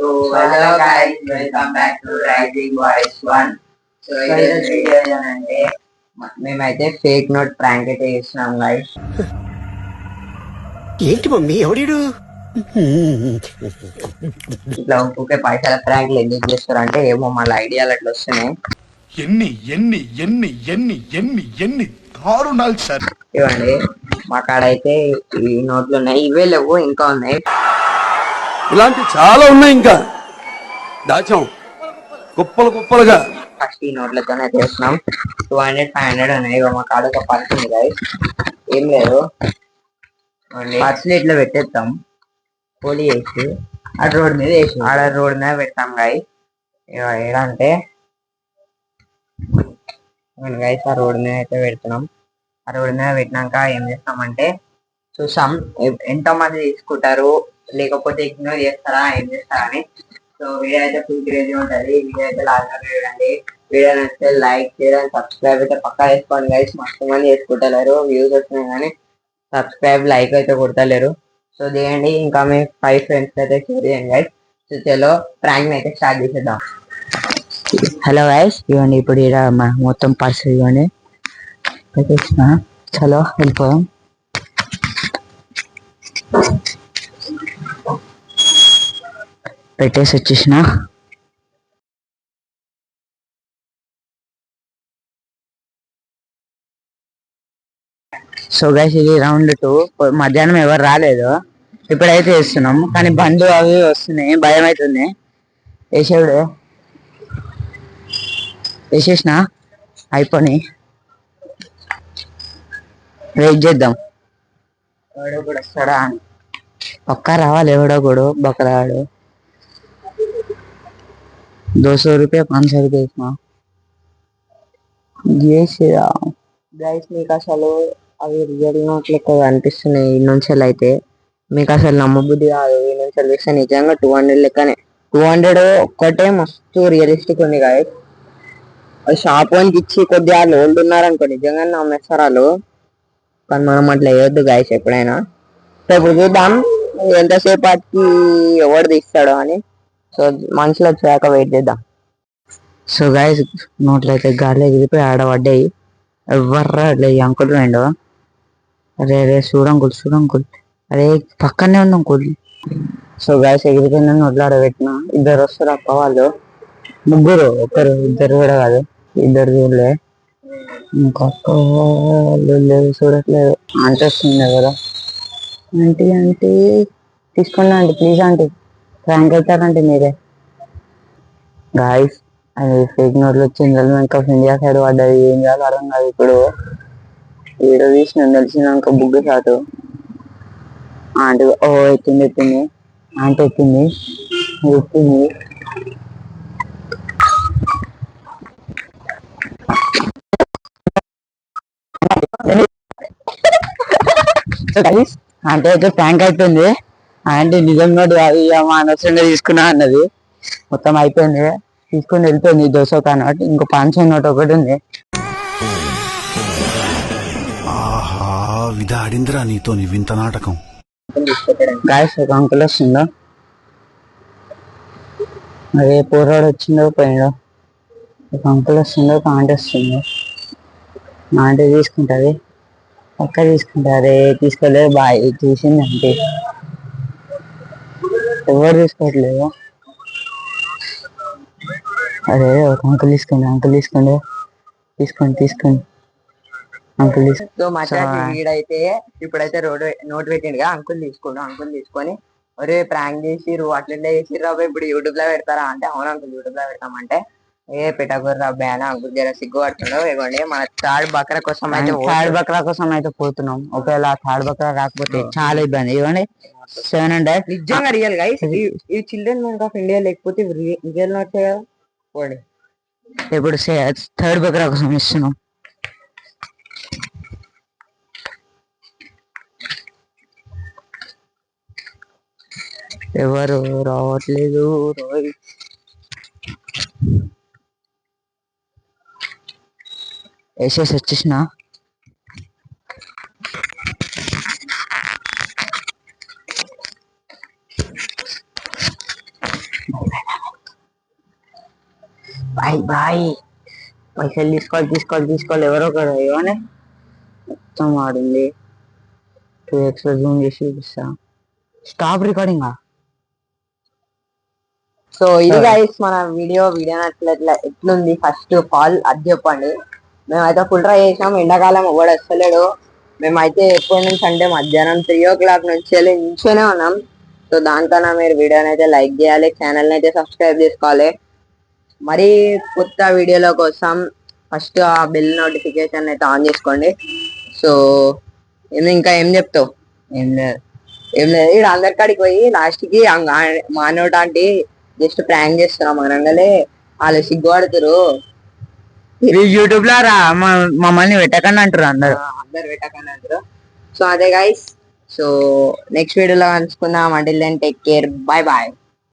hello guys, welcome back to Rising Voice 1. So ఈరోజు video ఏంటంటే మేమైతే ఫేక్ నోట్ ప్రాంక్ అయితే చేస్తున్నాం గైస్. ఏంటి మమ్మీ ఎవడు ఇట్లా ఊరికే పైసల ప్రాంక్లు ఎందుకు చేస్తారంటే ఏమో మళ్ళీ ఐడియాలు అట్లా వస్తున్నాయి. ఎన్ని ఎన్ని ఎన్ని ఎన్ని ఎన్ని ఎన్ని దారుణాలు సార్. ఇవ్వండి మా కాడైతే ఈ నోట్లు ఉన్నాయి, ఇవే లేవు ఇంకా ఉన్నాయి. ఇలాంటి చాలా ఉన్నాయి, ఇంకా దాచాం కుప్పలు కుప్పలుగా. ఫస్ట్ ఈ నోట్లతోనే చేస్తున్నాం. 200, 500 ఉన్నాయి. మా కాడ ఒక పర్స్ ఉంది గైస్, ఏం లేదు. పర్సులు ఇట్లా పెట్టేస్తాం, పోలి వేసి ఆ రోడ్ మీద వేసి ఆడ రోడ్ మీద పెడతాం గైస్. ఏడంటే గైస్ ఆ రోడ్ మీద అయితే పెడుతున్నాం. ఆ రోడ్ మీద పెట్టినాక ఏం చేస్తామంటే చూసాం ఎంతమంది తీసుకుంటారు, లేకపోతే ఇగ్నోర్ చేస్తారా, ఏం చేస్తారా అని. సో వీడియో అయితే ఫుల్ క్రేజీ ఉంటుంది. వీడియో అయితే లాస్ట్ వరకు చూడండి. వీడియో నచ్చితే లైక్ చేయడం, సబ్స్క్రైబ్ అయితే పక్కా చేసుకోండి గైస్. మస్తు మంది చేసుకుంటలేరు, వ్యూస్ వస్తున్నాయి కానీ సబ్స్క్రైబ్ లైక్ అయితే కొడతలేరు. సో చేయండి, ఇంకా మీ 5 ఫ్రెండ్స్ అయితే షేర్ చేయండి గైస్. సో చలో ప్రాంక్ అయితే స్టార్ట్ చేసేద్దాం. హలో గైస్, ఇవ్వండి ఇప్పుడు ఇక్కడ మొత్తం పర్స్ ఇవ్వండి పెట్టేసిన. చలో వెళ్ళిపోదాం. పెట్టేసి వచ్చేసిన. సో గైస్ ఇది రౌండ్ 2. మధ్యాహ్నం ఎవరు రాలేదు, ఇప్పుడైతే వేస్తున్నాం. కానీ బండ్లు అవి వస్తున్నాయి, భయం అవుతుంది. వేసేవుడు వేసేసిన అయిపోయి వెయిట్ చేద్దాం, ఎవడో కూడా వస్తాడా అని. పక్కా రావాలి ఎవడో కూడా, బక్కరాడు. 200 रुपये 500 रुपये इसमें గైస్. మీకు అసలు అవి రియల్ నోట్ లెక్క అనిపిస్తున్నాయి ఈ నుంచి అయితే. మీకు అసలు నమ్మబుద్ధి కాదు. ఈ నుంచి చూస్తే నిజంగా 200 లెక్కనే. 200 ఒక్కటే మస్తు రియలిస్టిక్ ఉంది గైస్. అది షాప్ వానికి ఇచ్చి కొద్దిగా లోల్డ్ ఉన్నారనుకో నిజంగా నమ్మేస్తారు వాళ్ళు. కానీ మనం అట్లా వేయొద్దు గైస్ ఎప్పుడైనా. సో ఇప్పుడు చూద్దాం ఎంతసేపటికి ఎవడు తీస్తాడో అని. సో మనుషులు వచ్చాక వెయిట్ చేద్దాం. సో గైస్ నోట్లు అయితే గాలి ఎగిరిపోయి ఆడబడ్డాయి. ఎవర్రా అట్లా ఈ అంకుల్ వేయండు. అరే అరే చూడంకుల్ చూడంకుల్, అరే పక్కనే ఉంది అంకుల్. సో గైస్ ఎగిరిపోయిన నోట్లు ఆడబెట్టిన. 2 వస్తారు అక్క వాళ్ళు, 3, ఒకరు 2 కూడా కాదు, 2 చూడలే. ఇంకొక లేదు చూడట్లేదు. ఆంటీ వస్తుంది కదా. ఆంటీ ఆంటీ తీసుకోండి ఆంటీ, ప్లీజ్ ఆంటీ, ప్రాంక్ అవుతారంటే మీరే. గాయస్ అది ఫేక్ నోట్లు వచ్చింది, బ్యాంక్ ఆఫ్ ఇండియా సైడ్ పడ్డది. ఏం చేయాలో అర్థం కాదు. ఇప్పుడు వీడియో తీసిన తెలిసినాక బుగ్గు షాటు. ఆంటీ ఎత్తింది ఎత్తింది, ఆంటీ ఎత్తింది ఎత్తింది. ఆంటీ అయితే ప్రాంక్ అయిపోయింది. ఆంటీ నిజం నోటు మా అనవసరంగా తీసుకున్నా అన్నది. మొత్తం అయిపోయింది, తీసుకుని వెళ్ళిపోయింది. 200 నోట్, ఇంకో 500 నోట్ ఒకటి ఉంది. ఆడిందిరా నీతో నీ వింత నాటకం. గాయస్ ఒక అంకుల్ వస్తుందో, అదే పూర్వాడు వచ్చిందో పోయిందో. ఒక అంకుల్ వస్తుందో, ఒక ఆంటీ వస్తుందో. ఆంటీ తీసుకుంటుంది, పక్క తీసుకుంటారే. తీసుకోలేదు, బాయ్ చూసింది అంటే ఎవరు తీసుకోవట్లేదు. అదే ఒక అంకుల్ తీసుకోండి, అంకుల్ తీసుకోండి, తీసుకోండి తీసుకోండి అంకుల్ తీసుకోండి. వీడైతే ఇప్పుడైతే నోట్ పెట్టిండుగా, అంకుల్ తీసుకోండి. అంకుల్ తీసుకొని ఒరే ప్రాంక్ చేసిర్రు అట్లా చేసిర్రు అబ్బాయి, ఇప్పుడు యూట్యూబ్ లో పెడతారా అంటే అవును అంకుల్ యూట్యూబ్ లో పెడతామంటే పెట్టకూడదు అబ్బాయి అని అంకుల్ జర సిగ్గుపడుతున్నాడు. ఇవ్వండి మన థర్డ్ బక్రా కోసం అయితే పోతున్నాం. ఒకవేళ థర్డ్ బక్రా రాకపోతే చాలా ఇబ్బంది. ఇవ్వండి 700. నిజంగా రియల్ గైస్, ఈ చిల్డ్రన్ బ్యాంక్ ఆఫ్ ఇండియా లేకపోతే రియల్ నోట్స్ కదా. ఇప్పుడు థర్డ్ బక్రా కోసం ఇస్తున్నాం. ఎవరు రావట్లేదు. వేసేసి వచ్చేసిన. Bye bye. పైసలు తీసుకోవాలి ఎవరో ఒకరు ఏమనే మొత్తం ఆడింది. 2x జూమ్ చేసి చూపిస్తా. Stop recording. సో ఇది గైస్ మన వీడియో ఎట్లుంది ఫస్ట్ ఆఫ్ ఆల్ అది చెప్పండి. మేమైతే ఫుల్ ట్రై చేసాం. ఎండాకాలం ఎవడు వస్తలేడు. మేమైతే ఎప్పటి నుంచి అంటే మధ్యాహ్నం 3 o'clock నుంచి నించోనే ఉన్నాం. సో దానికన్నా మీరు వీడియోని అయితే లైక్ చేయాలి, ఛానల్ని అయితే సబ్స్క్రైబ్ చేసుకోవాలి. మరి కొత్త వీడియోల కోసం ఫస్ట్ ఆ బెల్ నోటిఫికేషన్ అయితే ఆన్ చేసుకోండి. సో ఇంకా ఏం చెప్తావు? ఏం లేదు ఇక్కడ అందరికాడికి పోయి లాస్ట్కి మా నోట అంటే జస్ట్ ప్రాంక్ చేస్తున్నాం అనగానే వాళ్ళు సిగ్గుపడుతురు. యూట్యూబ్ లో రా మమ్మల్ని పెట్టకండి అంటారు అందరు పెట్టకండి అంటారు. సో అదే గైస్. సో నెక్స్ట్ వీడియోలో కలుసుకుందాం. Until then take care. Bye bye.